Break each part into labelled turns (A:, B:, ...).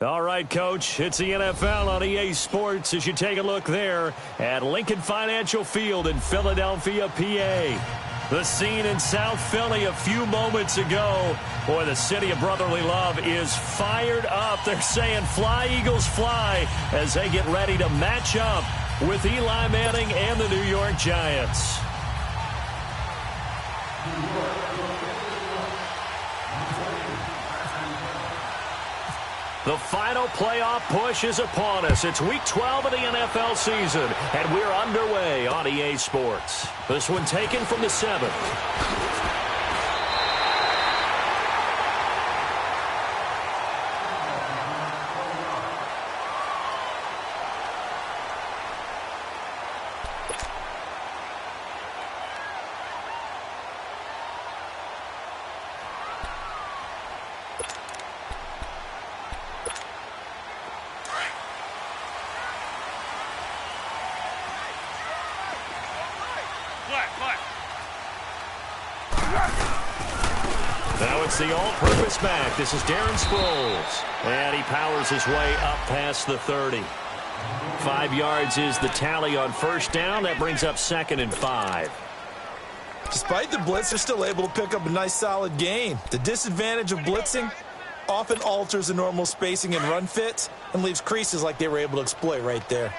A: All right, Coach, it's the NFL on EA Sports as you take a look there at Lincoln Financial Field in Philadelphia, PA. The scene in South Philly a few moments ago. Boy, the city of brotherly love is fired up. They're saying, "Fly, Eagles, fly," as they get ready to match up with Eli Manning and the New York Giants. The final playoff push is upon us. It's Week 12 of the NFL season, and we're underway on EA Sports. This one taken from the 7th. Now it's the all-purpose back. This is Darren Sproles. And he powers his way up past the 30. 5 yards is the tally on first down. That brings up 2nd and 5.
B: Despite the blitz, they're still able to pick up a nice solid gain. The disadvantage of blitzing often alters the normal spacing and run fits and leaves creases like they were able to exploit right there.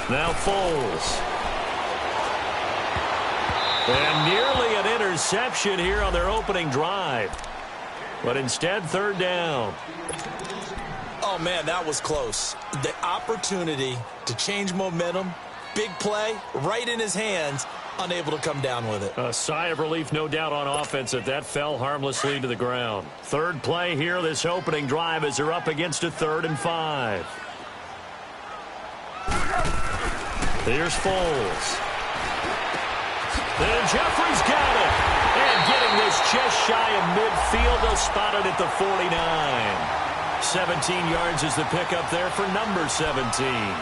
A: Now Foles. And nearly an interception here on their opening drive. But instead, 3rd down.
B: Oh, man, that was close. The opportunity to change momentum, big play, right in his hands, unable to come down with it.
A: A sigh of relief, no doubt, on offense that fell harmlessly to the ground. 3rd play here, this opening drive, as they're up against a 3rd and 5. Here's Foles. And Jeffrey's got it. And getting this just shy of midfield, they'll spot it at the 49. 17 yards is the pickup there for number 17.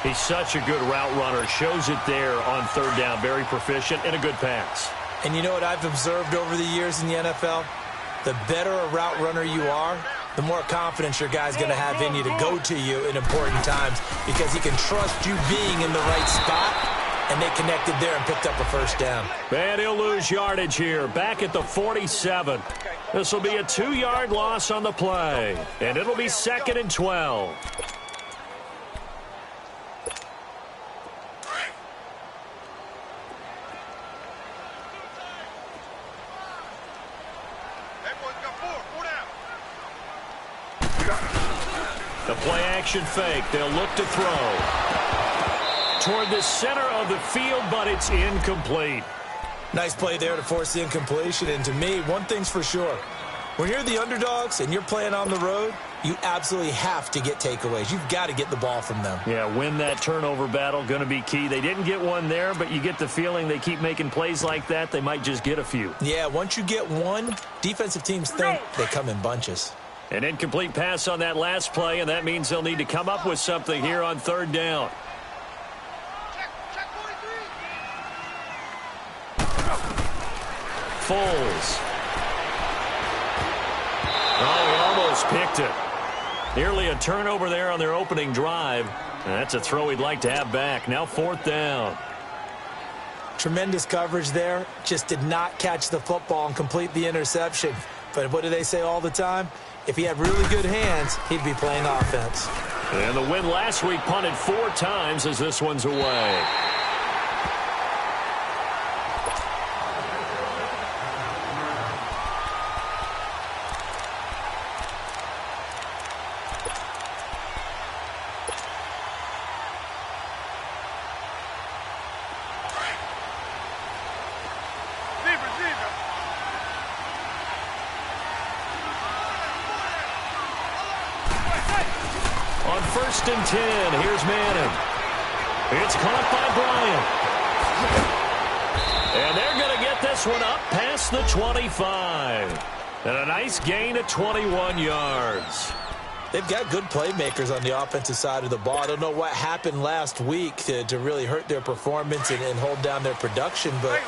A: He's such a good route runner. Shows it there on 3rd down. Very proficient and a good pass.
B: And you know what I've observed over the years in the NFL? The better a route runner you are, the more confidence your guy's going to have in you to go to you in important times because he can trust you being in the right spot, and they connected there and picked up a 1st down.
A: And he'll lose yardage here, back at the 47. This will be a 2-yard loss on the play, and it'll be 2nd and 12. The play-action fake. They'll look to throw toward the center of the field, but it's incomplete.
B: Nice play there to force the incompletion. And to me, one thing's for sure. When you're the underdogs and you're playing on the road, you absolutely have to get takeaways. You've got to get the ball from them.
A: Yeah, win that turnover battle, going to be key. They didn't get one there, but you get the feeling they keep making plays like that, they might just get a few.
B: Yeah, once you get one, defensive teams think they come in bunches.
A: An incomplete pass on that last play, and that means they'll need to come up with something here on 3rd down. Foles. Oh, he almost picked it. Nearly a turnover there on their opening drive. And that's a throw he'd like to have back. Now 4th down.
B: Tremendous coverage there. Just did not catch the football and complete the interception. But what do they say all the time? If he had really good hands, he'd be playing offense.
A: And the win last week punted 4 times as this one's away. On 1st and 10, here's Manning. It's caught by Bryant. And they're going to get this one up past the 25. And a nice gain of 21 yards.
B: They've got good playmakers on the offensive side of the ball. I don't know what happened last week to really hurt their performance and hold down their production, but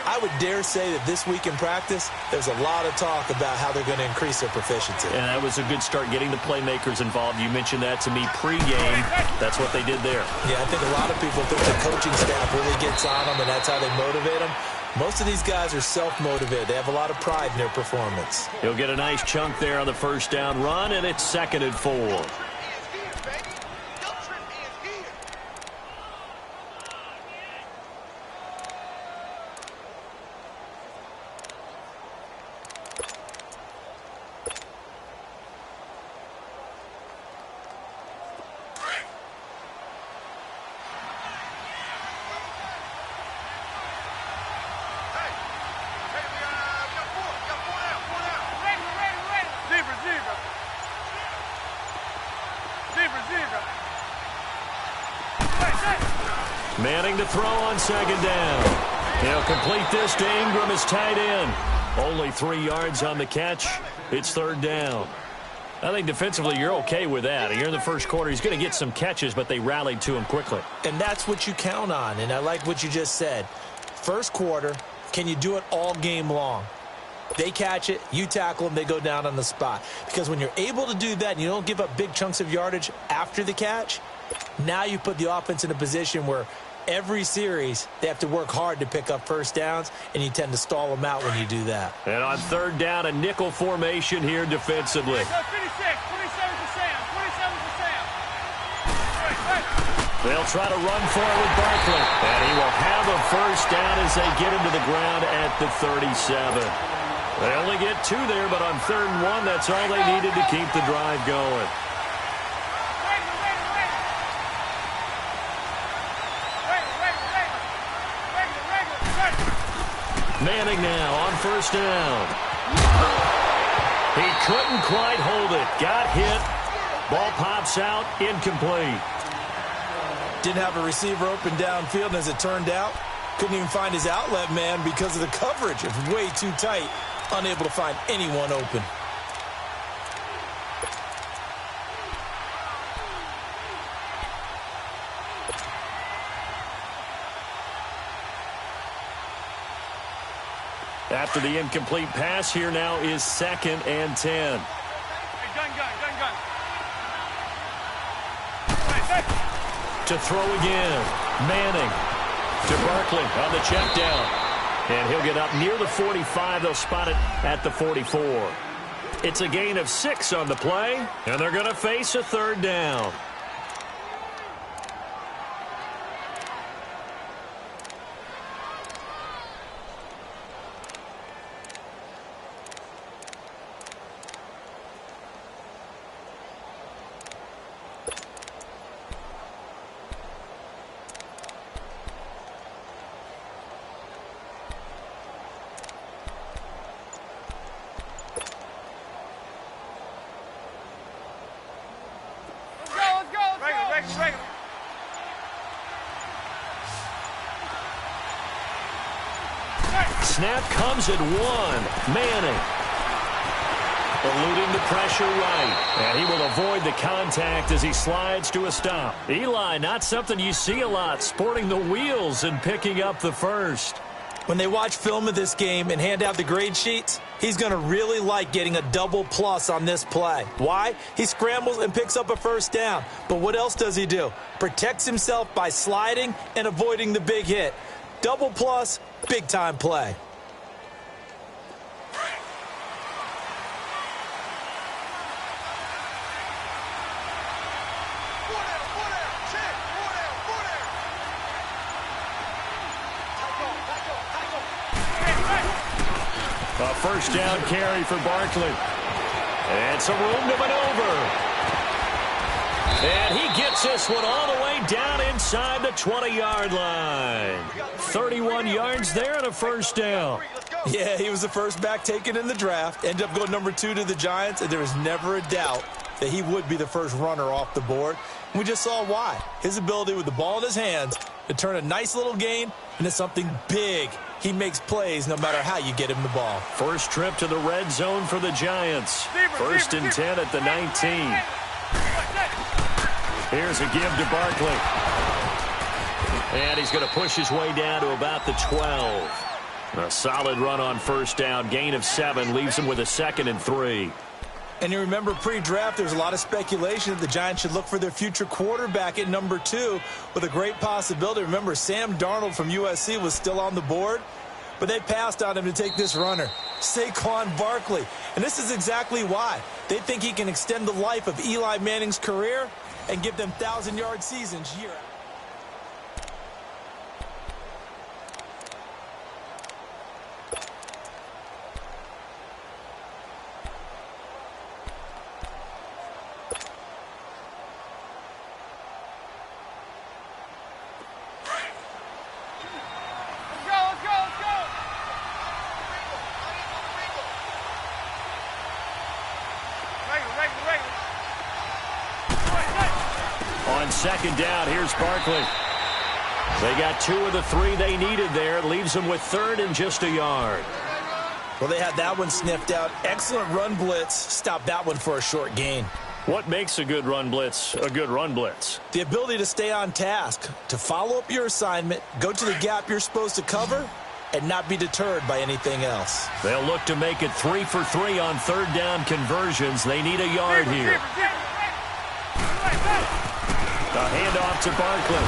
B: I would dare say that this week in practice, there's a lot of talk about how they're going to increase their proficiency.
A: And that was a good start, getting the playmakers involved. You mentioned that to me pregame. That's what they did there.
B: Yeah, I think a lot of people think the coaching staff really gets on them, and that's how they motivate them. Most of these guys are self-motivated. They have a lot of pride in their performance.
A: He'll get a nice chunk there on the first down run, and it's 2nd and 4. Manning to throw on 2nd down. He'll complete this to Ingram as tight end. Only 3 yards on the catch. It's 3rd down. I think defensively you're okay with that. Here in the first quarter, he's going to get some catches, but they rallied to him quickly.
B: And that's what you count on, and I like what you just said. First quarter, can you do it all game long? They catch it, you tackle them, they go down on the spot. Because when you're able to do that and you don't give up big chunks of yardage after the catch, now you put the offense in a position where every series they have to work hard to pick up first downs, and you tend to stall them out when you do that.
A: And on 3rd down, a nickel formation here defensively.
C: 27 for Sam.
A: They'll try to run for it with Barkley. And he will have a first down as they get him to the ground at the 37. They only get 2 there, but on 3rd and 1, that's all they needed to keep the drive going. Manning now on 1st down. He couldn't quite hold it. Got hit. Ball pops out. Incomplete.
B: Didn't have a receiver open downfield, and as it turned out, couldn't even find his outlet man because of the coverage. It was way too tight. Unable to find anyone open.
A: After the incomplete pass, here now is 2nd and 10.
C: Gun.
A: To throw again. Manning to Barkley on the check down. And he'll get up near the 45. They'll spot it at the 44. It's a gain of 6 on the play, and they're going to face a 3rd down. Snap comes at 1. Manning eluding the pressure right. And he will avoid the contact as he slides to a stop. Eli, not something you see a lot, sporting the wheels and picking up the first.
B: When they watch film of this game and hand out the grade sheets, he's going to really like getting a double plus on this play. Why? He scrambles and picks up a first down. But what else does he do? Protects himself by sliding and avoiding the big hit. Double plus, big-time play.
A: A first down carry for Barkley. And some room to maneuver. And he gets this one all the way down inside the 20-yard line. 31 yards there and a first down.
B: Yeah, he was the first back taken in the draft. Ended up going number 2 to the Giants, and there was never a doubt that he would be the first runner off the board. And we just saw why. His ability with the ball in his hands to turn a nice little gain into something big. He makes plays no matter how you get him the ball.
A: First trip to the red zone for the Giants. First and 10 at the 19. Here's a give to Barkley. And he's going to push his way down to about the 12. A solid run on first down. Gain of 7 leaves them with a 2nd and 3.
B: And you remember pre-draft, there's a lot of speculation that the Giants should look for their future quarterback at number 2 with a great possibility. Remember, Sam Darnold from USC was still on the board, but they passed on him to take this runner, Saquon Barkley. And this is exactly why. They think he can extend the life of Eli Manning's career and give them 1,000-yard seasons year after.
A: On 2nd down, here's Barkley. They got 2 of the 3 they needed there. Leaves them with 3rd and just a yard.
B: Well, they had that one sniffed out. Excellent run blitz. Stop that one for a short gain.
A: What makes a good run blitz a good run blitz?
B: The ability to stay on task, to follow up your assignment, go to the gap you're supposed to cover, and not be deterred by anything else.
A: They'll look to make it 3 for 3 on 3rd down conversions. They need a yard here. The handoff to Barkley.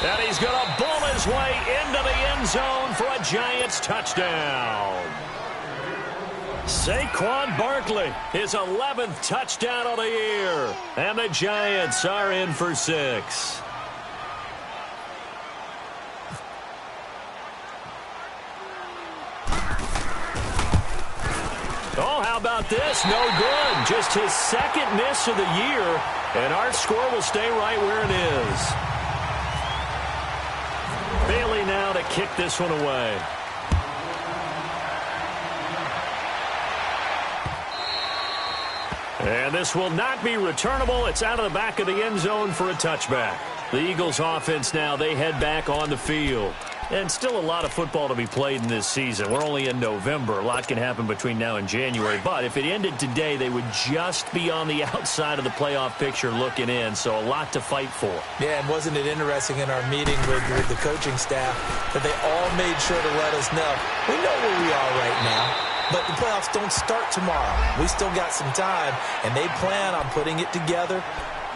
A: And he's going to bull his way into the end zone for a Giants touchdown. Saquon Barkley, his 11th touchdown of the year. And the Giants are in for 6. Oh, how about this? No good. Just his 2nd miss of the year, and our score will stay right where it is. Bailey now to kick this one away. And this will not be returnable. It's out of the back of the end zone for a touchback. The Eagles offense now, they head back on the field. And still a lot of football to be played in this season. We're only in November. A lot can happen between now and January. But if it ended today, they would just be on the outside of the playoff picture looking in. So a lot to fight for.
B: Yeah, and wasn't it interesting in our meeting with the coaching staff that they all made sure to let us know, we know where we are right now, but the playoffs don't start tomorrow. We still got some time, and they plan on putting it together,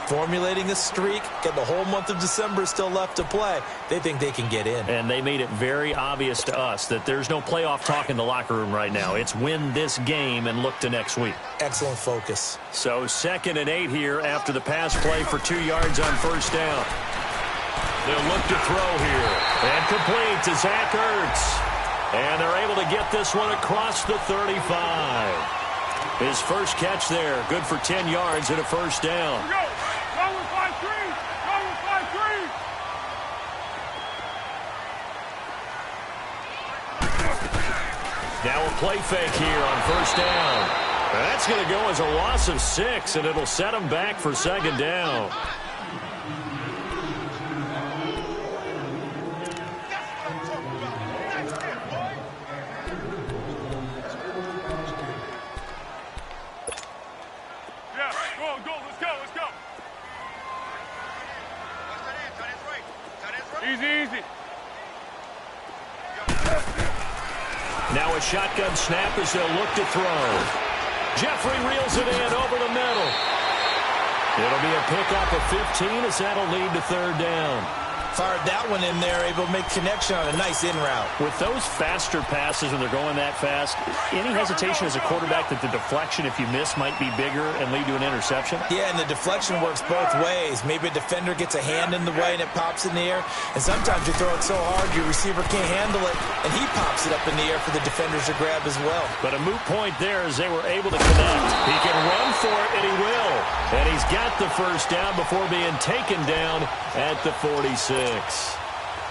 B: formulating a streak, get the whole month of December still left to play. They think they can get in.
A: And they made it very obvious to us that there's no playoff talk in the locker room right now. It's win this game and look to next week.
B: Excellent focus.
A: So 2nd and 8 here after the pass play for 2 yards on first down. They'll look to throw here. And complete to Zach Ertz. And they're able to get this one across the 35. His first catch there, good for 10 yards and a first down.
C: Go with 5-3. Go with 5-3.
A: Now a play fake here on first down. And that's going to go as a loss of 6, and it'll set them back for 2nd down.
C: Easy.
A: Now a shotgun snap as they'll look to throw. Jeffrey reels it in over the middle. It'll be a pickup of 15 as that'll lead to 3rd down.
B: Fired that one in there, able to make connection on a nice in route.
A: With those faster passes when they're going that fast, any hesitation as a quarterback that the deflection, if you miss, might be bigger and lead to an interception?
B: Yeah, and the deflection works both ways. Maybe a defender gets a hand in the way and it pops in the air. And sometimes you throw it so hard your receiver can't handle it, and he pops it up in the air for the defenders to grab as well.
A: But a moot point there as they were able to connect. He can run for it, and he will. And he's got the first down before being taken down at the 46.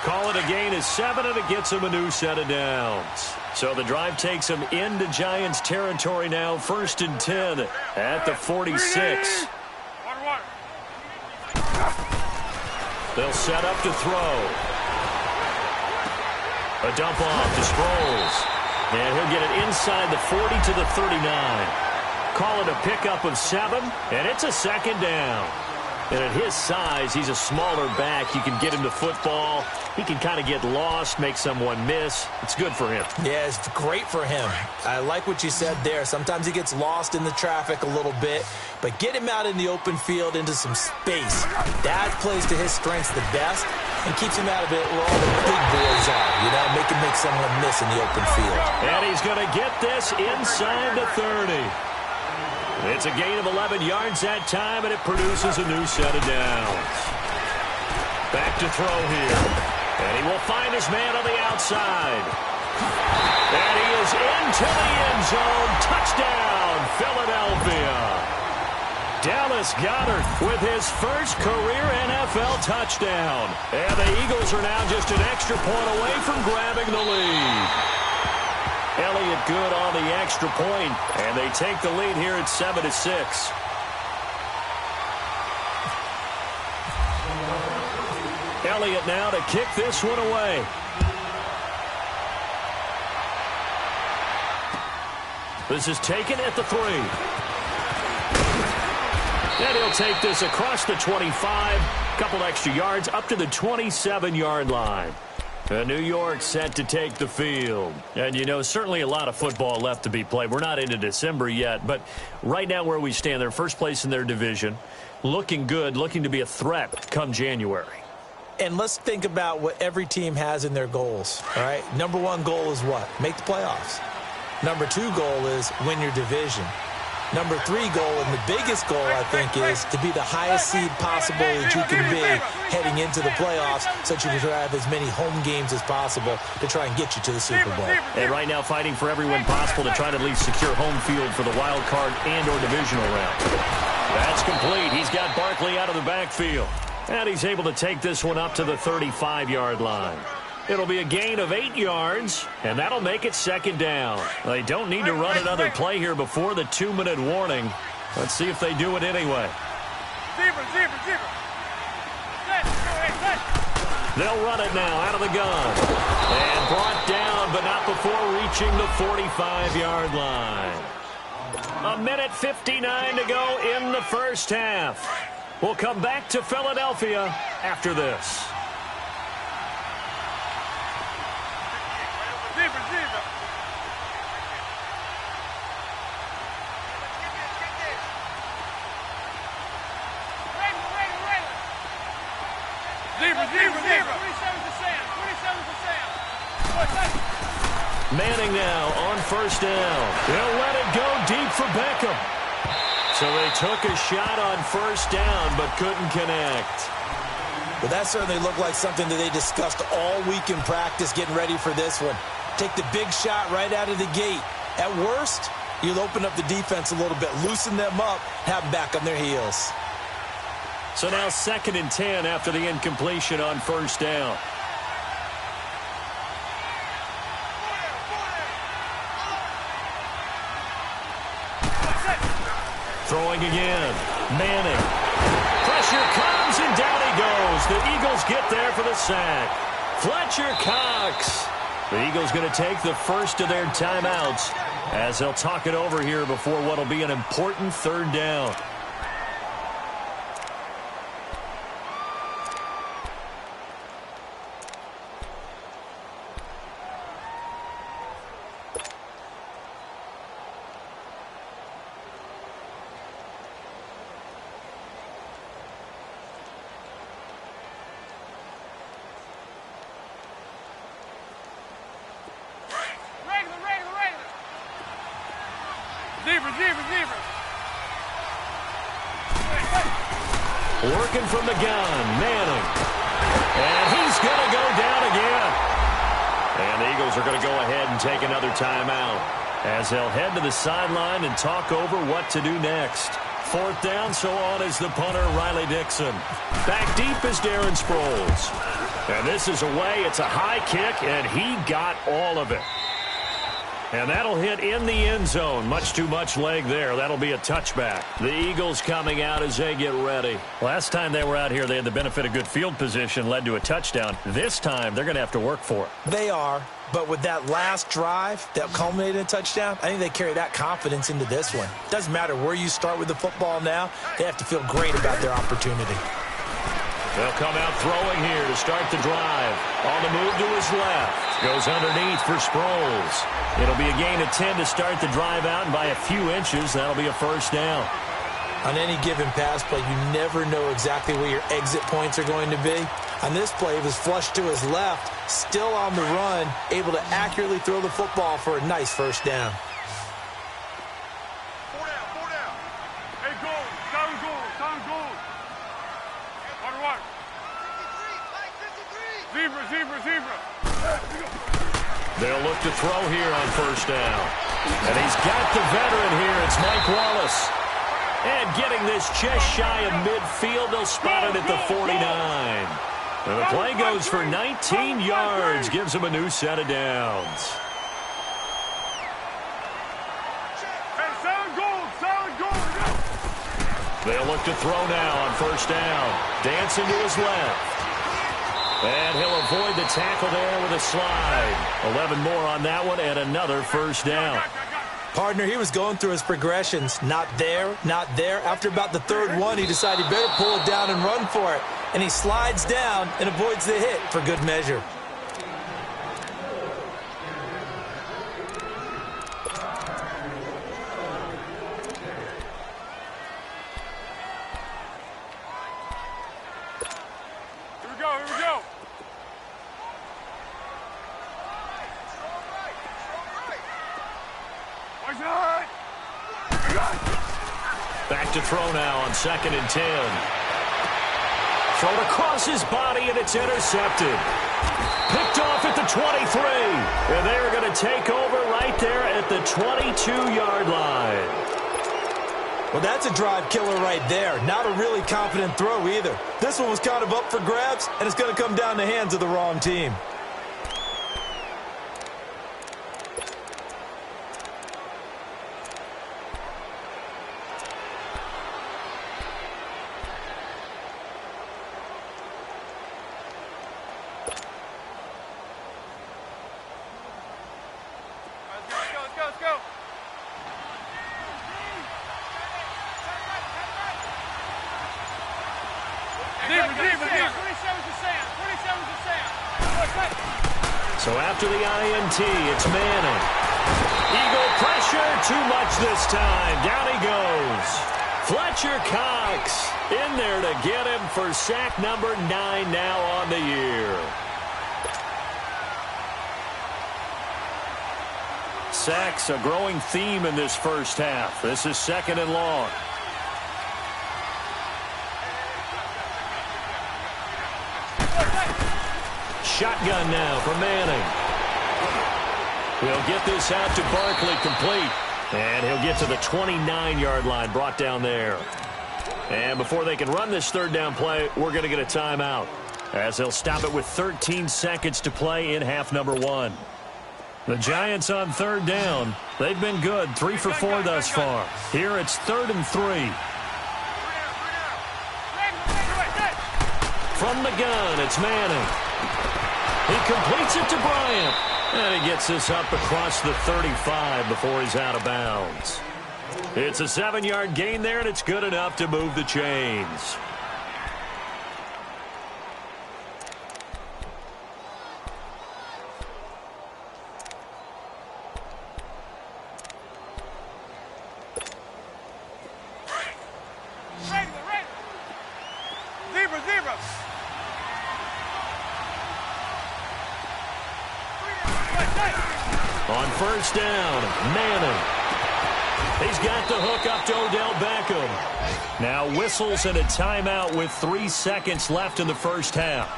A: Call it a gain of 7, and it gets him a new set of downs. So the drive takes him into Giants territory now. 1st and 10 at the 46.
C: Water.
A: They'll set up to throw. A dump off to Sproles. And he'll get it inside the 40 to the 39. Call it a pickup of 7, and it's a 2nd down. And at his size, he's a smaller back. You can get him to football. He can kind of get lost, make someone miss. It's good for him.
B: Yeah, it's great for him. I like what you said there. Sometimes he gets lost in the traffic a little bit, but get him out in the open field into some space. That plays to his strengths the best and keeps him out of it where all the big boys are, you know, make someone miss in the open field.
A: And he's going to get this inside the 30. It's a gain of 11 yards that time, and it produces a new set of downs. Back to throw here. And he will find his man on the outside. And he is into the end zone. Touchdown, Philadelphia. Dallas Goedert with his first career NFL touchdown. And the Eagles are now just an extra point away from grabbing the lead. Elliott good on the extra point, and they take the lead here at 7-6. Elliott now to kick this one away. This is taken at the 3. And he'll take this across the 25. Couple extra yards up to the 27-yard line. New York set to take the field. And, you know, certainly a lot of football left to be played. We're not into December yet, but right now where we stand, they're first place in their division. Looking good, looking to be a threat come January.
B: And let's think about what every team has in their goals, all right? Number 1 goal is what? Make the playoffs. Number 2 goal is win your division. Number 3 goal, and the biggest goal, I think, is to be the highest seed possible that you can be heading into the playoffs so that you can have as many home games as possible to try and get you to the Super Bowl.
A: And right now fighting for every win possible to try to at least secure home field for the wild card and or divisional round. That's complete. He's got Barkley out of the backfield. And he's able to take this one up to the 35-yard line. It'll be a gain of 8 yards, and that'll make it second down. They don't need to run another play here before the 2-minute warning. Let's see if they do it anyway. They'll run it now out of the gun. And brought down, but not before reaching the 45-yard line. 1:59 to go in the first half. We'll come back to Philadelphia after this. Manning now on first down. They'll let it go deep for Beckham. So they took a shot on first down but couldn't connect.
B: But that certainly looked like something that they discussed all week in practice getting ready for this one. Take the big shot right out of the gate. At worst, you'll open up the defense a little bit, loosen them up, have them back on their heels.
A: So now 2nd and 10 after the incompletion on first down. Throwing again. Manning. Pressure comes, and down he goes. The Eagles get there for the sack. Fletcher Cox. The Eagles going to take the first of their timeouts as they'll talk it over here before what will be an important 3rd down. Working from the gun, Manning. And he's going to go down again. And the Eagles are going to go ahead and take another timeout as they'll head to the sideline and talk over what to do next. 4th down, so on is the punter, Riley Dixon. Back deep is Darren Sproles. And this is away. It's a high kick, and he got all of it. And that'll hit in the end zone. Much too much leg there. That'll be a touchback. The Eagles coming out as they get ready. Last time they were out here, they had the benefit of good field position, led to a touchdown. This time, they're going to have to work for it.
B: They are. But with that last drive that culminated in a touchdown, I think they carry that confidence into this one. Doesn't matter where you start with the football now. They have to feel great about their opportunity.
A: They'll come out throwing here to start the drive. On the move to his left. Goes underneath for Sproles. It'll be a gain of 10 to start the drive out, and by a few inches, that'll be a first down.
B: On any given pass play, you never know exactly where your exit points are going to be. On this play, it was flushed to his left, still on the run, able to accurately throw the football for a nice first down.
C: Four down. Hey, goal. Down goal. One. Zebra.
A: They'll look to throw here on first down. And he's got the veteran here. It's Mike Wallace. And getting this just shy of midfield, they'll spot it at the 49. And the play goes for 19 yards, gives him a new set of downs.
C: Solid goal.
A: They'll look to throw now on first down. Dancing to his left. And he'll avoid the tackle there with a slide. 11 more on that one and another first down.
B: Partner, he was going through his progressions. Not there. After about the third one, he decided he better pull it down and run for it. And he slides down and avoids the hit for good measure.
C: Here we go.
A: Back to throw now on 2nd and 10. Thrown across his body, and it's intercepted. Picked off at the 23. And they're going to take over right there at the 22-yard line.
B: Well, that's a drive killer right there. Not a really confident throw either. This one was kind of up for grabs, and it's going to come down the hands of the wrong team.
C: Let's go.
A: So after the INT, it's Manning. Eagle pressure, too much this time. Down he goes. Fletcher Cox in there to get him for sack number 9 now on the year. Sacks, a growing theme in this first half. This is 2nd and long. Shotgun now for Manning. He'll get this out to Barkley complete. And he'll get to the 29-yard line, brought down there. And before they can run this third down play, we're going to get a timeout, as they'll stop it with 13 seconds to play in half number 1. The Giants on third down. They've been good, 3 for 4 thus far. Here it's 3rd and 3. From the gun, it's Manning. He completes it to Bryant. And he gets this up across the 35 before he's out of bounds. It's a 7-yard gain there, and it's good enough to move the chains.
C: Zebra.
A: On first down, Manning. He's got the hook up to Odell Beckham. Now whistles and a timeout with 3 seconds left in the first half.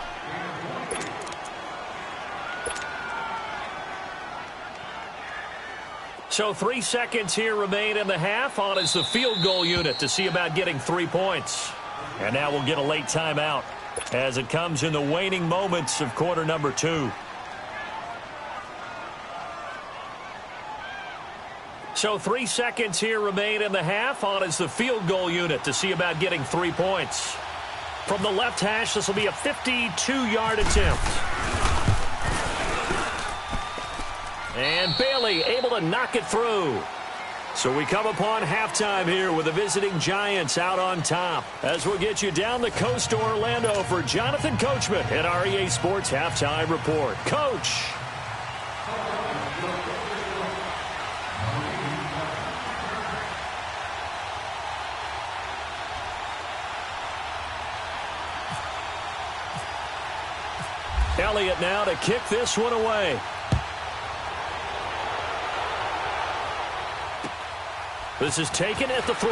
A: So 3 seconds here remain in the half. On is the field goal unit to see about getting 3 points. And now we'll get a late timeout as it comes in the waning moments of quarter number 2. So 3 seconds here remain in the half. On is the field goal unit to see about getting 3 points. From the left hash, this will be a 52-yard attempt. And Bailey able to knock it through. So we come upon halftime here with the visiting Giants out on top. As we'll get you down the coast to Orlando for Jonathan Coachman at our EA Sports Halftime Report. Coach. Elliott now to kick this one away. This is taken at the 3.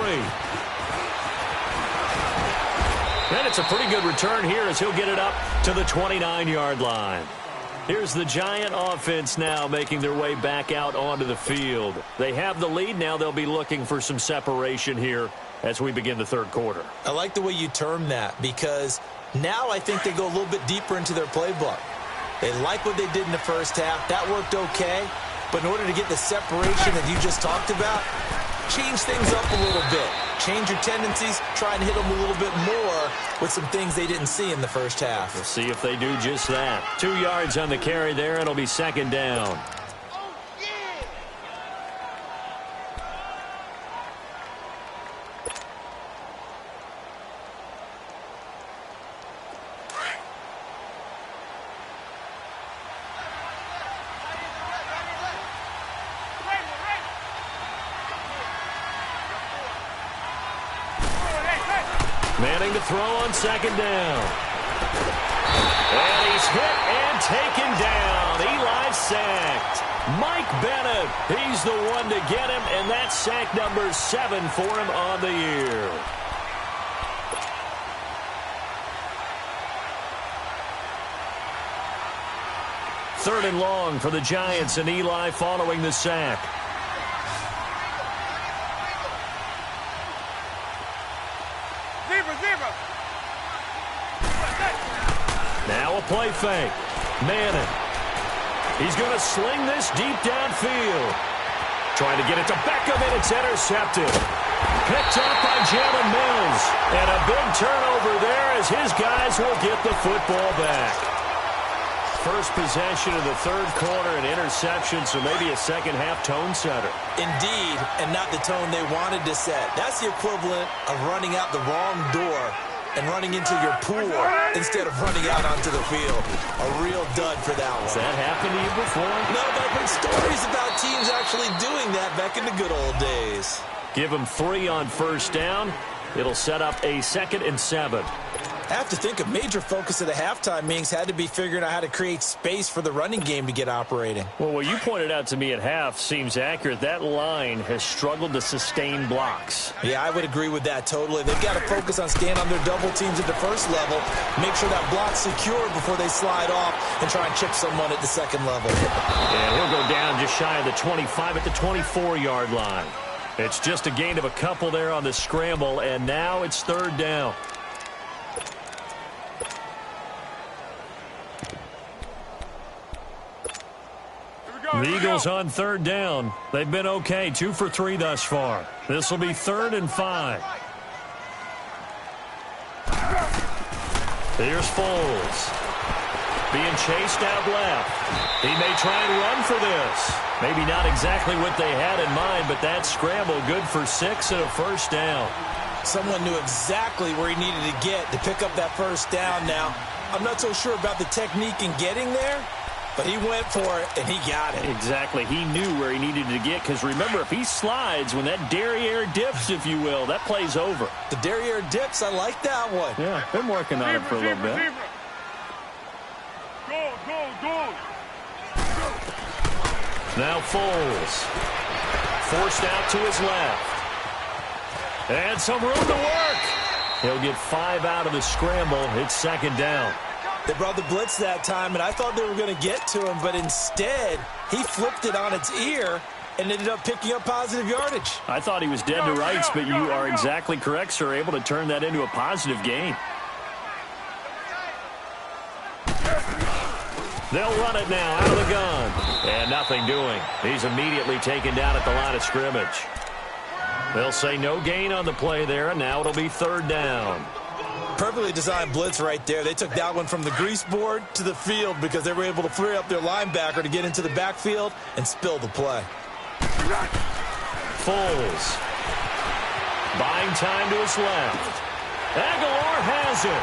A: And it's a pretty good return here as he'll get it up to the 29-yard line. Here's the Giant offense now making their way back out onto the field. They have the lead. Now they'll be looking for some separation here as we begin the third quarter.
B: I like the way you term that because now I think they go a little bit deeper into their playbook. They like what they did in the first half. That worked okay. But in order to get the separation that you just talked about, change things up a little bit. Change your tendencies. Try and hit them a little bit more with some things they didn't see in the first half.
A: We'll see if they do just that. 2 yards on the carry there. It'll be second down. Manning to throw on second down. And he's hit and taken down. Eli sacked. Mike Bennett, he's the one to get him, and that's sack number 7 for him on the year. Third and long for the Giants, and Eli following the sack. Now a play fake. Manning. He's going to sling this deep downfield. Trying to get it to Beckham, and it's intercepted. Picked up by Jalen Mills. And a big turnover there as his guys will get the football back. First possession of the third quarter, an interception, so maybe a second-half tone setter.
B: Indeed, and not the tone they wanted to set. That's the equivalent of running out the wrong door and running into your pool instead of running out onto the field. A real dud for that one.
A: Has that happened to you before?
B: No, but I've heard stories about teams actually doing that back in the good old days.
A: Give them 3 on first down. It'll set up a 2nd and 7.
B: I have to think a major focus of the halftime meetings had to be figuring out how to create space for the running game to get operating.
A: Well, what you pointed out to me at half seems accurate. That line has struggled to sustain blocks.
B: Yeah, I would agree with that totally. They've got to focus on staying on their double teams at the first level, make sure that block's secure before they slide off and try and chip someone at the second level.
A: And he'll go down just shy of the 25 at the 24-yard line. It's just a gain of a couple there on the scramble, and now it's third down. The Eagles on third down. They've been okay, 2 for 3 thus far. This will be 3rd and 5. Here's Foles. Being chased out left. He may try and run for this. Maybe not exactly what they had in mind, but that scramble good for 6 and a first down.
B: Someone knew exactly where he needed to get to pick up that first down now. I'm not so sure about the technique in getting there, but he went for it, and he got it.
A: Exactly. He knew where he needed to get, because remember, if he slides, when that derriere dips, if you will, that play's over.
B: The derriere dips, I like that one.
A: Yeah, been working on it for a little bit.
C: Go.
A: Now Foles. Forced out to his left. And some room to work. He'll get 5 out of the scramble. It's second down.
B: They brought the blitz that time, and I thought they were going to get to him, but instead, he flipped it on its ear and ended up picking up positive yardage.
A: I thought he was dead to rights, but you are exactly correct, sir, able to turn that into a positive gain. They'll run it now out of the gun. And nothing doing. He's immediately taken down at the line of scrimmage. They'll say no gain on the play there, and now it'll be third down.
B: Perfectly designed blitz right there. They took that one from the grease board to the field because they were able to free up their linebacker to get into the backfield and spill the play.
A: Foles. Buying time to his left. Aguilar has it.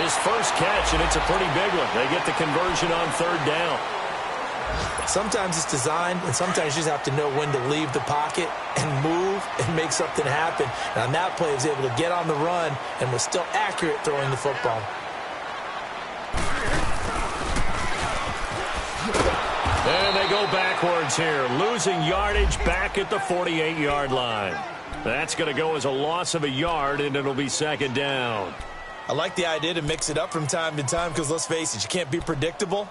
A: His first catch, and it's a pretty big one. They get the conversion on third down.
B: Sometimes it's designed, and sometimes you just have to know when to leave the pocket and move and make something happen. And on that play, he was able to get on the run and was still accurate throwing the football.
A: And they go backwards here, losing yardage back at the 48-yard line. That's going to go as a loss of a yard, and it'll be second down.
B: I like the idea to mix it up from time to time because, let's face it, you can't be predictable.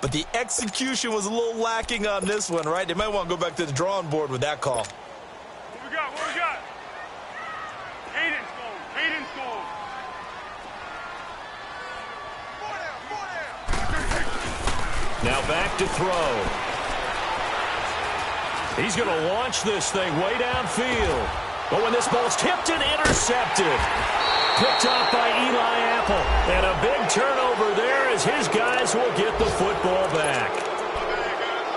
B: But the execution was a little lacking on this one, right? They might want to go back to the drawing board with that call.
C: What we got? What we got? Hayden's goal. Hayden's goal.
A: Now back to throw. He's going to launch this thing way downfield. But when this ball's tipped and intercepted. Picked off by Eli Apple. And a big turnover there as his guys will get the football back.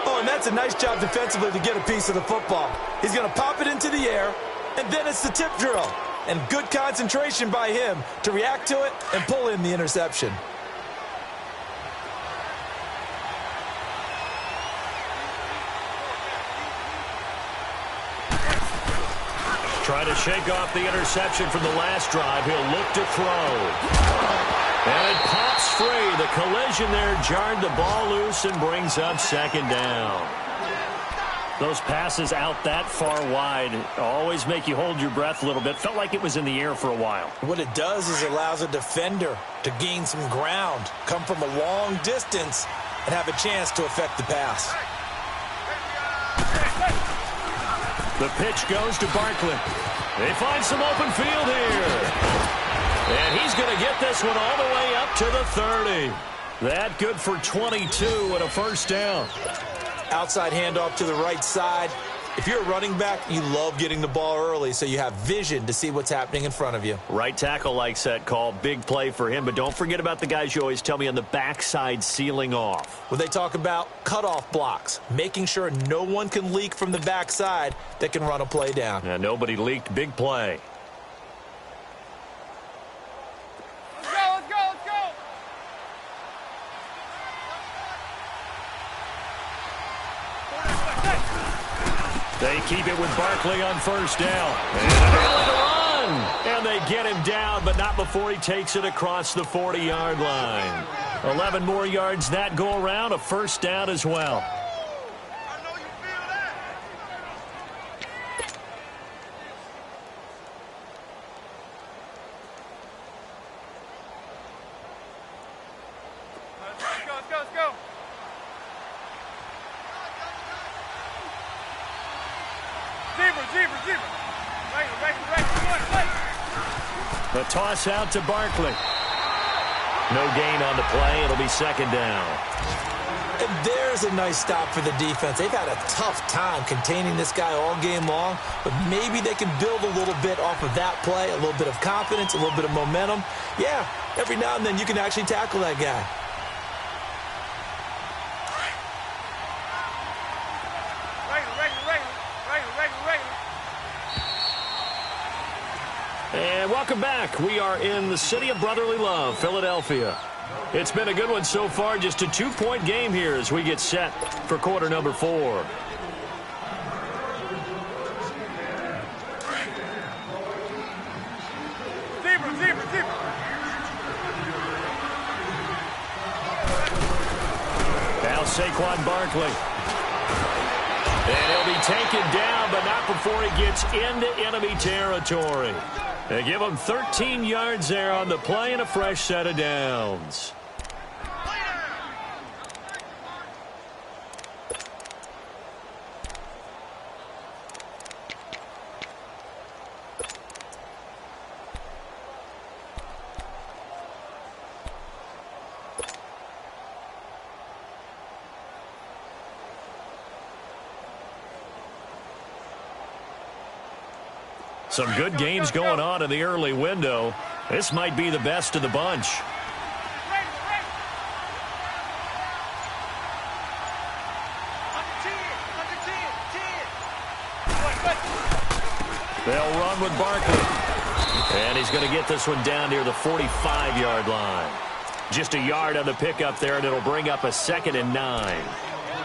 B: Oh, and that's a nice job defensively to get a piece of the football. He's going to pop it into the air, and then it's the tip drill. And good concentration by him to react to it and pull in the interception.
A: Try to shake off the interception from the last drive. He'll look to throw. And it pops free. The collision there jarred the ball loose and brings up second down. Those passes out that far wide always make you hold your breath a little bit. Felt like it was in the air for a while.
B: What it does is it allows a defender to gain some ground, come from a long distance, and have a chance to affect the pass.
A: The pitch goes to Barkley. They find some open field here. And he's going to get this one all the way up to the 30. That good for 22 and a first down.
B: Outside handoff to the right side. If you're a running back, you love getting the ball early so you have vision to see what's happening in front of you.
A: Right tackle likes that call. Big play for him. But don't forget about the guys you always tell me on the backside sealing off.
B: When they talk about cutoff blocks, making sure no one can leak from the backside that can run a play down.
A: Yeah, nobody leaked. Big play.
C: Let's go, let's go, let's go.
A: They keep it with Barkley on first down. And a run. And they get him down, but not before he takes it across the 40-yard line. 11 more yards that go around, a first down as well.
C: I know you feel that. Let's go, let's go, let's go. Zebra. Right.
A: The toss out to Barkley. No gain on the play. It'll be second down.
B: And there's a nice stop for the defense. They've had a tough time containing this guy all game long, but maybe they can build a little bit off of that play, a little bit of confidence, a little bit of momentum. Yeah, every now and then you can actually tackle that guy.
A: And welcome back. We are in the city of brotherly love, Philadelphia. It's been a good one so far. Just a 2-point game here as we get set for quarter number 4.
C: Zebra.
A: Now Saquon Barkley. And he'll be taken down, but not before he gets into enemy territory. They give him 13 yards there on the play and a fresh set of downs. Some good games going on in the early window. This might be the best of the bunch. They'll run with Barkley. And he's going to get this one down near the 45-yard line. Just a yard on the pickup there, and it'll bring up a 2nd and 9.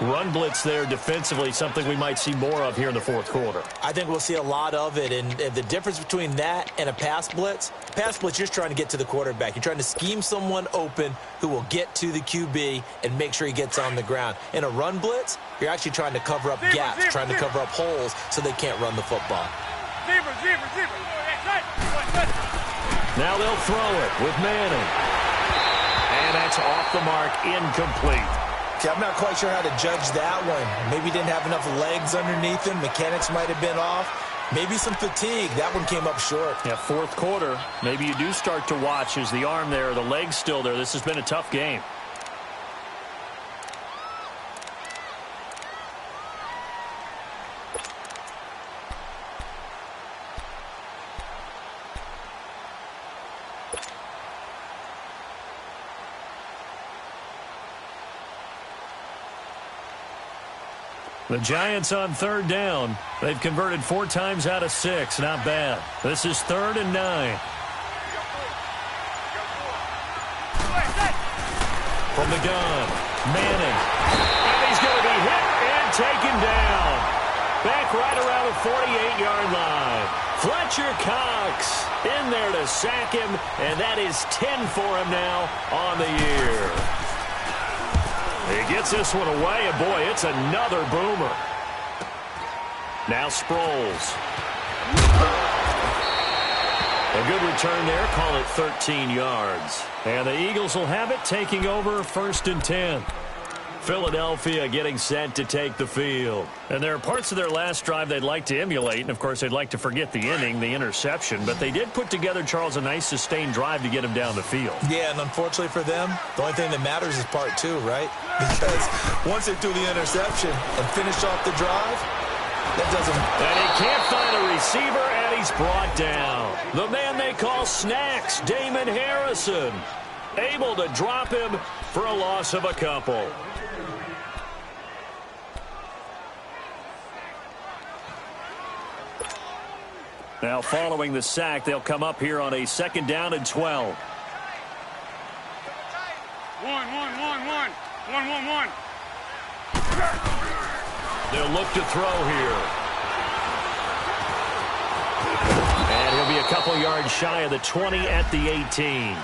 A: Run blitz there defensively, something we might see more of here in the fourth quarter.
B: I think we'll see a lot of it, and the difference between that and a pass blitz, you're just trying to get to the quarterback. You're trying to scheme someone open who will get to the QB and make sure he gets on the ground. In a run blitz, you're actually trying to cover up gaps, trying to cover up holes so they can't run the football.
A: Now they'll throw it with Manning. And that's off the mark, incomplete.
B: See, I'm not quite sure how to judge that one. Maybe he didn't have enough legs underneath him. Mechanics might have been off. Maybe some fatigue. That one came up short.
A: Yeah, fourth quarter. Maybe you do start to watch. Is the arm there, the leg's still there? This has been a tough game. The Giants on 3rd down. They've converted 4 times out of 6. Not bad. This is 3rd and 9. From the gun, Manning. And he's going to be hit and taken down. Back right around the 48-yard line. Fletcher Cox in there to sack him, and that is 10 for him now on the year. He gets this one away, and boy, it's another boomer. Now Sproles. A good return there, call it 13 yards. And the Eagles will have it, taking over 1st and 10. Philadelphia getting set to take the field. And there are parts of their last drive they'd like to emulate, and of course they'd like to forget the inning, the interception, but they did put together, Charles, a nice sustained drive to get him down the field.
B: Yeah, and unfortunately for them, the only thing that matters is part 2, right? Because once they threw the interception and finished off the drive, that doesn't...
A: And he can't find a receiver, and he's brought down. The man they call Snacks, Damon Harrison, able to drop him for a loss of a couple. Now following the sack, they'll come up here on a 2nd down and 12.
C: 1.
A: They'll look to throw here. And he'll be a couple yards shy of the 20 at the 18.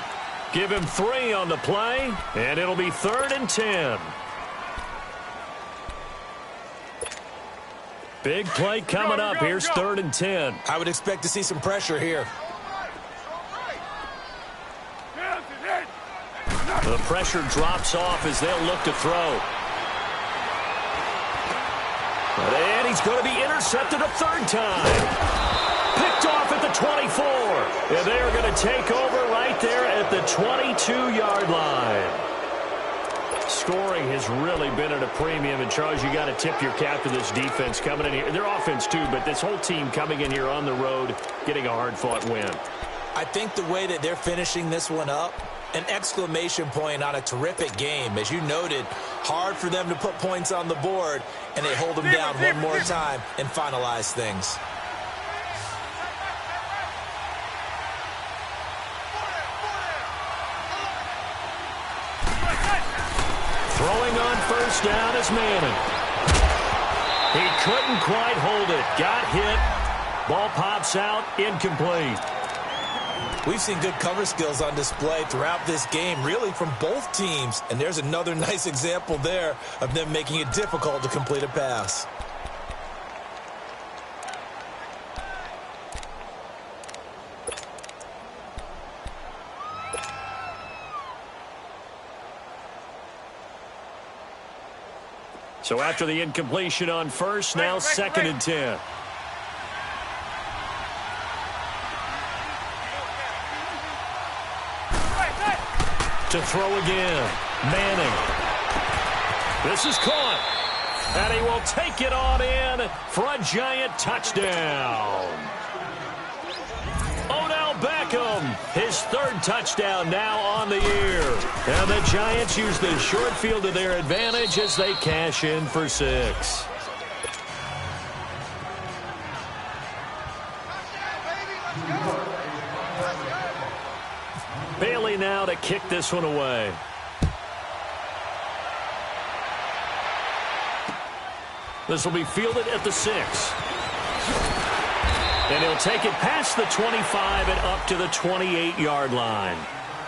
A: Give him 3 on the play, and it'll be 3rd and 10. Big play coming up. Here's 3rd and 10.
B: I would expect to see some pressure here.
A: The pressure drops off as they'll look to throw. And he's going to be intercepted a 3rd time. Picked off at the 24. And they are going to take over right there at the 22-yard line. Scoring has really been at a premium, and Charles, you got to tip your cap to this defense coming in here. Their offense too, but this whole team coming in here on the road, getting a hard-fought win.
B: I think the way that they're finishing this one up, an exclamation point on a terrific game. As you noted, hard for them to put points on the board, and they hold them down one more time and finalize things.
A: Throwing on 1st down is Manning. He couldn't quite hold it. Got hit. Ball pops out. Incomplete.
B: We've seen good cover skills on display throughout this game, really from both teams. And there's another nice example there of them making it difficult to complete a pass.
A: So after the incompletion on 1st, now 2nd and 10. To throw again. Manning. This is caught. And he will take it on in for a Giant touchdown. Beckham, his third touchdown now on the year. And the Giants use the short field to their advantage as they cash in for 6. Bailey now to kick this one away. This will be fielded at the 6. And he'll take it past the 25 and up to the 28-yard line.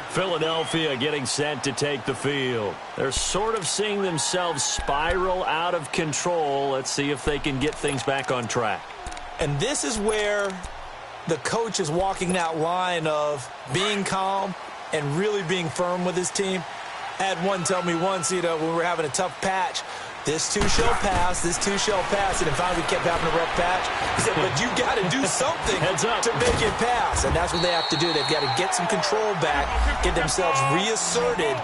A: Philadelphia getting set to take the field. They're sort of seeing themselves spiral out of control. Let's see if they can get things back on track.
B: And this is where the coach is walking that line of being calm and really being firm with his team. I had one tell me once, when we were having a tough patch, this too shall pass, this too shall pass. And finally we kept having a rough patch. He said, but you got to do something to make it pass. And that's what they have to do. They've got to get some control back, get themselves reasserted,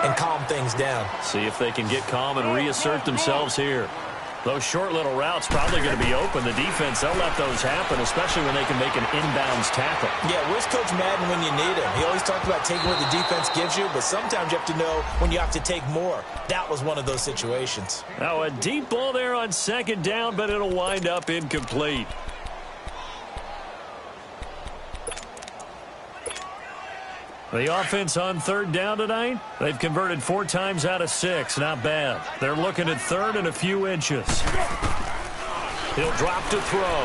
B: and calm things down.
A: See if they can get calm and reassert themselves here. Those short little routes probably going to be open. The defense, they'll let those happen, especially when they can make an inbounds tackle. Yeah, where's Coach Madden when you need him? He always talks about taking what the defense gives you, but sometimes you have to know when you have to take more. That was one of those situations. Now a deep ball there on second down, but it'll wind up incomplete. The offense on third down tonight, they've converted 4 times out of 6. Not bad. They're looking at third and a few inches. He'll drop to throw.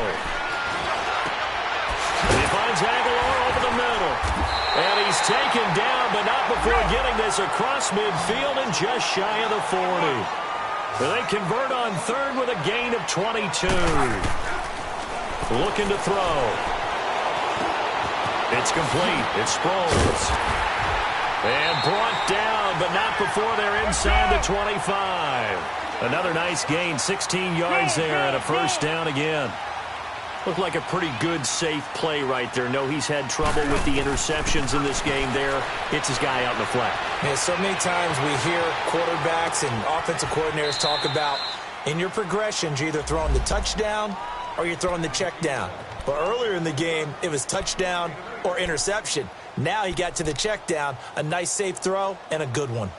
A: He finds Aguilar over the middle. And he's taken down, but not before getting this across midfield and just shy of the 40. They convert on third with a gain of 22. Looking to throw. It's complete. It's Sproles. And brought down, but not before they're inside the 25. Another nice gain, 16 yards there and a first down again. Looked like a pretty good, safe play right there. No, he's had trouble with the interceptions in this game there. Hits his guy out in the flat. Yeah, so many times we hear quarterbacks and offensive coordinators talk about in your progressions, you're either throwing the touchdown or you're throwing the check down. But earlier in the game, it was touchdown or interception. Now he got to the check down, a nice safe throw, and a good one.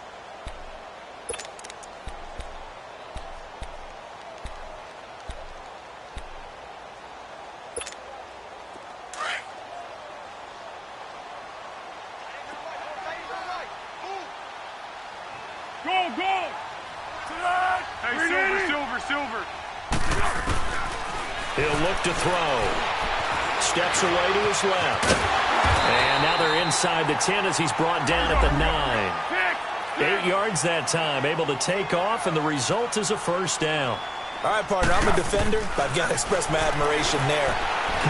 C: Go, go! Hey, silver.
A: He'll look to throw. Steps away to his left. And now they're inside the 10 as he's brought down at the 9. 8 yards that time, able to take off, and the result is a first down. All right, partner, I'm a defender, but I've got to express my admiration there.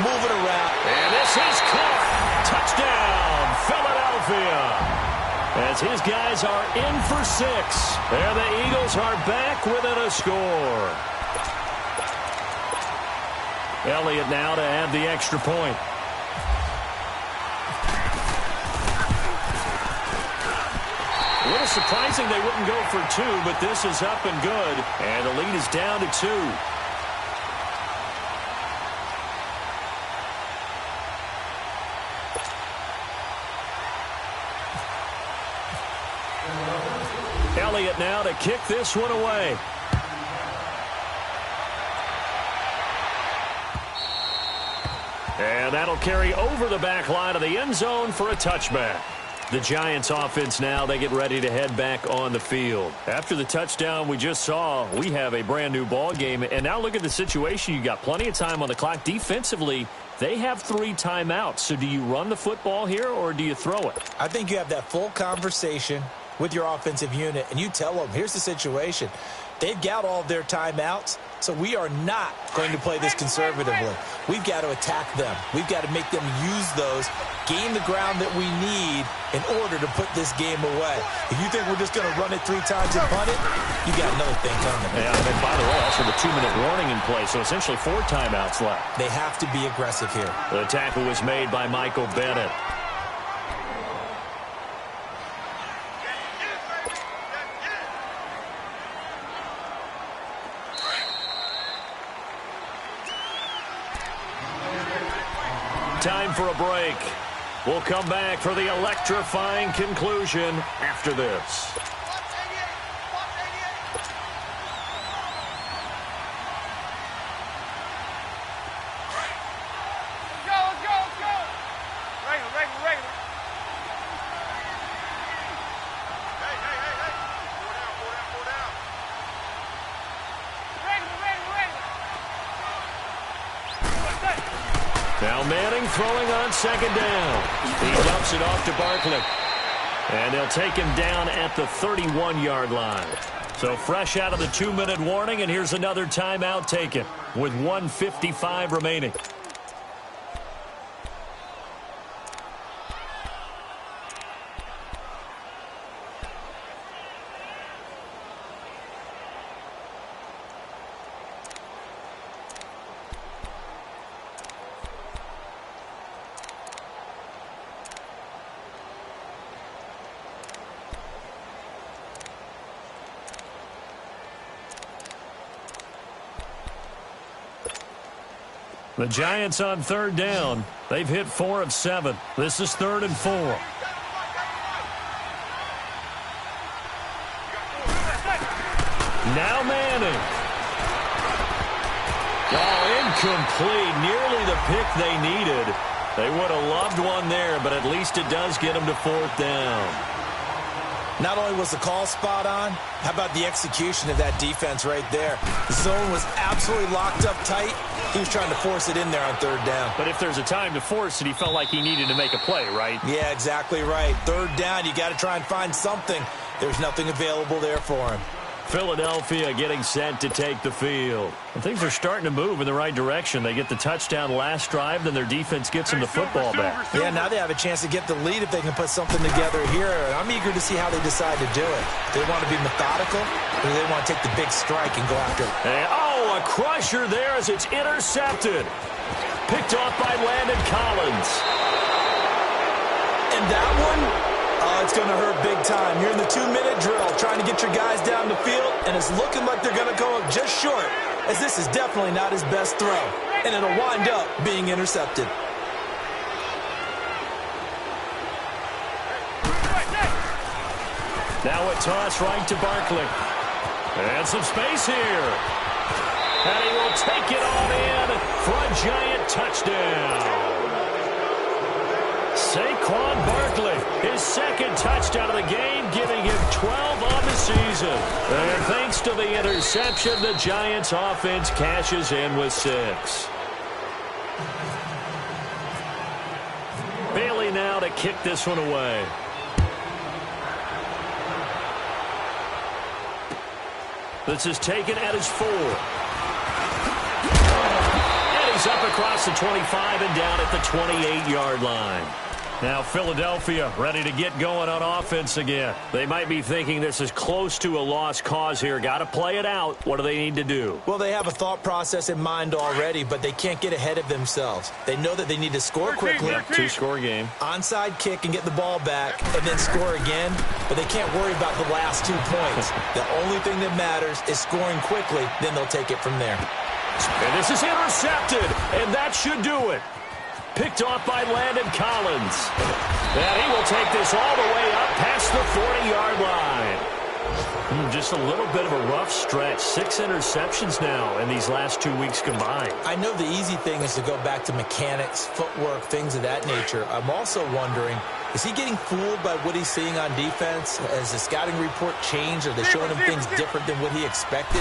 A: Moving around. And this is caught. Touchdown, Philadelphia. As his guys are in for 6. And the Eagles are back within a score. Elliott now to add the extra point. A little surprising they wouldn't go for 2, but this is up and good. And the lead is down to 2. Elliott now to kick this one away. And that'll carry over the back line of the end zone for a touchback. The Giants offense now, they get ready to head back on the field. After the touchdown we just saw, we have a brand new ball game. And now look at the situation. You got plenty of time on the clock. Defensively, they have 3 timeouts. So do you run the football here or do you throw it? I think you have that full conversation with your offensive unit, and you tell them, here's the situation. They've got all of their timeouts, so we are not going to play this conservatively. We've got to attack them. We've got to make them use those, gain the ground that we need in order to put this game away. If you think we're just going to run it 3 times and punt it, you got another thing coming. Yeah, and by the way, also the 2-minute warning in play, so essentially 4 timeouts left. They have to be aggressive here. The tackle was made by Michael Bennett. Time for a break. We'll come back for the electrifying conclusion after this. Now Manning throwing on second down. He dumps it off to Barkley. And they'll take him down at the 31-yard line. So fresh out of the 2-minute warning, and here's another timeout taken with 1:55 remaining. The Giants on third down. They've hit 4 of 7. This is 3rd and 4. Now Manning. Oh, incomplete. Nearly the pick they needed. They would have loved one there, but at least it does get them to 4th down.
B: Not only was the call spot on, how about the execution of that defense right there? The zone was absolutely locked up tight. He was trying to force it in there on 3rd down.
A: But if there's a time to force it, he felt like he needed to make a play, right?
B: Yeah, exactly right. 3rd down, you got to try and find something. There's nothing available there for him.
A: Philadelphia getting set to take the field. And things are starting to move in the right direction. They get the touchdown last drive, then their defense gets them the football back.
B: Yeah, now they have a chance to get the lead if they can put something together here. I'm eager to see how they decide to do it. They want to be methodical, or do they want to take the big strike and go after it?
A: And, oh, a crusher there as it's intercepted. Picked off by Landon Collins.
B: And that one... oh, it's going to hurt big time. You're in the 2-minute drill trying to get your guys down the field, and it's looking like they're going to go up just short, as this is definitely not his best throw, and it'll wind up being intercepted.
A: Now a toss right to Barkley. And some space here. And he will take it on in for a Giant touchdown. Saquon Barkley, his 2nd touchdown of the game, giving him 12 on the season. And thanks to the interception, the Giants offense cashes in with 6. Bailey now to kick this one away. This is taken at his 4. And he's up across the 25 and down at the 28-yard line. Now Philadelphia ready to get going on offense again. They might be thinking this is close to a lost cause here. Got to play it out. What do they need to do?
B: Well, they have a thought process in mind already, but they can't get ahead of themselves. They know that they need to score quickly.
A: Yep, 2-score game.
B: Onside kick and get the ball back and then score again, but they can't worry about the last 2 points. The only thing that matters is scoring quickly, then they'll take it from there.
A: And this is intercepted, and that should do it. Picked off by Landon Collins. And he will take this all the way up past the 40-yard line. Just a little bit of a rough stretch. 6 interceptions now in these last 2 weeks combined.
B: I know the easy thing is to go back to mechanics, footwork, things of that nature. I'm also wondering, is he getting fooled by what he's seeing on defense? Has the scouting report changed? Are they showing him things different than what he expected?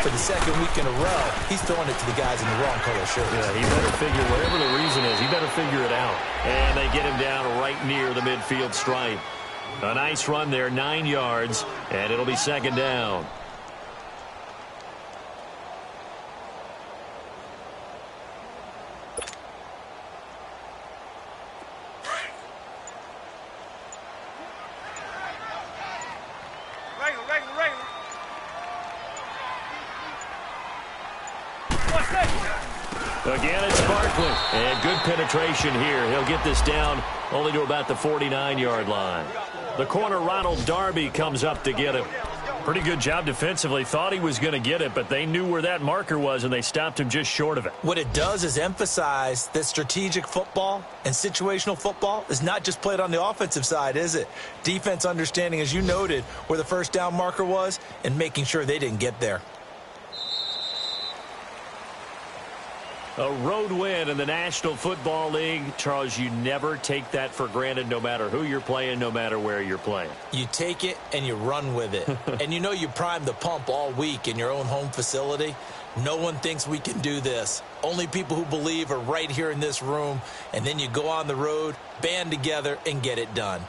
B: For the 2nd week in a row, he's throwing it to the guys in the wrong color shirts.
A: Yeah, he better figure, whatever the reason is, he better figure it out. And they get him down right near the midfield stripe. A nice run there, 9 yards, and it'll be 2nd down. Again, it's Barkley. And good penetration here. He'll get this down only to about the 49-yard line. The corner, Ronald Darby, comes up to get him. Pretty good job defensively. Thought he was going to get it, but they knew where that marker was, and they stopped him just short of it.
B: What it does is emphasize that strategic football and situational football is not just played on the offensive side, is it? Defense understanding, as you noted, where the first down marker was and making sure they didn't get there.
A: A road win in the National Football League. Charles, you never take that for granted no matter who you're playing, no matter where you're playing.
B: You take it and you run with it. And you know you primed the pump all week in your own home facility. No one thinks we can do this. Only people who believe are right here in this room. And then you go on the road, band together, and get it done.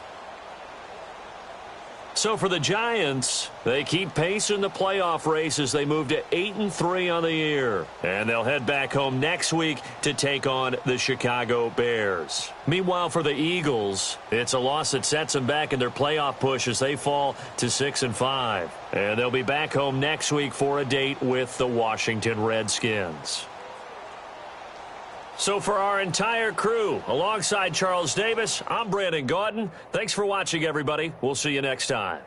A: So for the Giants, they keep pace in the playoff race as they move to 8-3 on the year. And they'll head back home next week to take on the Chicago Bears. Meanwhile, for the Eagles, it's a loss that sets them back in their playoff push as they fall to 6-5. And they'll be back home next week for a date with the Washington Redskins. So for our entire crew, alongside Charles Davis, I'm Brandon Gaudin. Thanks for watching, everybody. We'll see you next time.